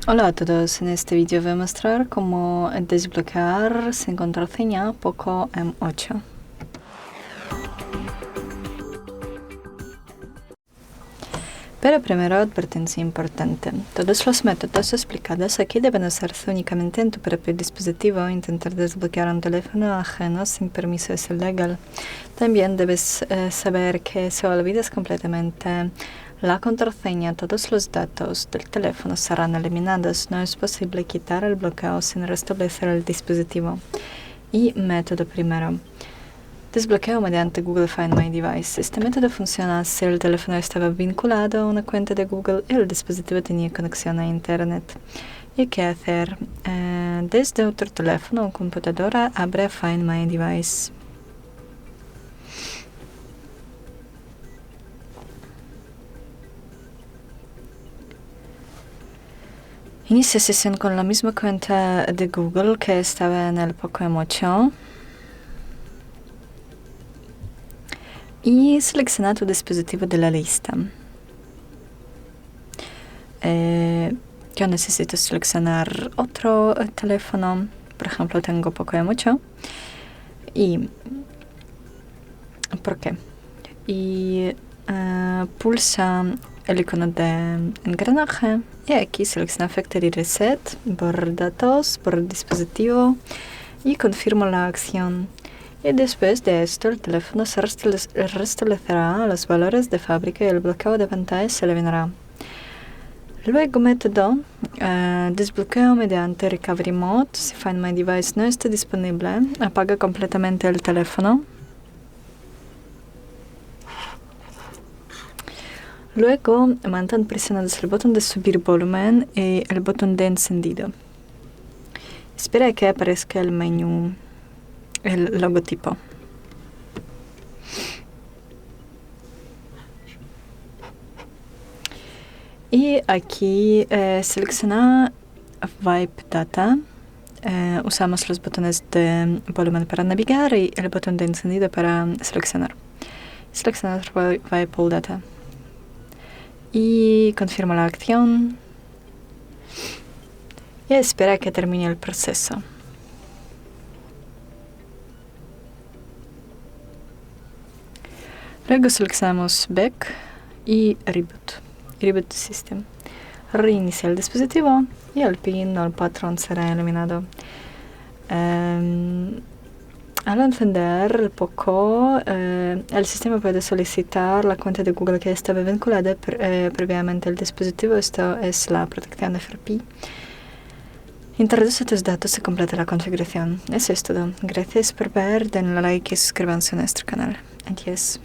Hola a todos, en este vídeo voy a mostrar cómo desbloquear sin contraseña POCO M8. Pero primero, advertencia importante. Todos los métodos explicados aquí deben usarse únicamente en tu propio dispositivo. Intentar desbloquear un teléfono ajeno sin permiso es ilegal. También debes saber que si olvidas completamente la contraseña, todos los datos del teléfono serán eliminados. No es posible quitar el bloqueo sin restablecer el dispositivo. Y método primero. Desbloqueo mediante Google Find My Device. Este método funciona si el teléfono estaba vinculado a una cuenta de Google y el dispositivo tenía conexión a Internet. ¿Y qué hacer? Desde otro teléfono o computadora, abre Find My Device. Inicia sesión con la misma cuenta de Google que estaba en el POCO M8. Y selecciona tu dispositivo de la lista. Yo necesito seleccionar otro teléfono. Por ejemplo, tengo POCO M8. ¿Y por qué? Y pulsa el icono de engranaje. Y aquí selecciona efecto y reset. Borrar datos, borrar dispositivo. Y confirmo la acción. Y después de esto, el teléfono se restablecerá a los valores de fábrica y el bloqueo de pantalla se eliminará. Luego, método desbloqueo mediante Recovery Mode. Si Find My Device no está disponible, apaga completamente el teléfono. Luego, mantén presionados el botón de subir volumen y el botón de encendido. Espera que aparezca el menú. El logotipo. Y aquí selecciona Wipe Data. Usamos los botones de volumen para navegar y el botón de encendido para seleccionar. Seleccionar Wipe All Data. Y confirma la acción. Y espera que termine el proceso. Luego seleccionamos Back y Reboot. Reboot System. Reinicia el dispositivo y el PIN o el patrón será eliminado. Al encender el POCO, el sistema puede solicitar la cuenta de Google que estaba vinculada previamente al dispositivo. Esto es la protección de FRP. Introduce tus datos y completa la configuración. Eso es todo. Gracias por ver. Denle like y suscríbanse a nuestro canal. Adiós.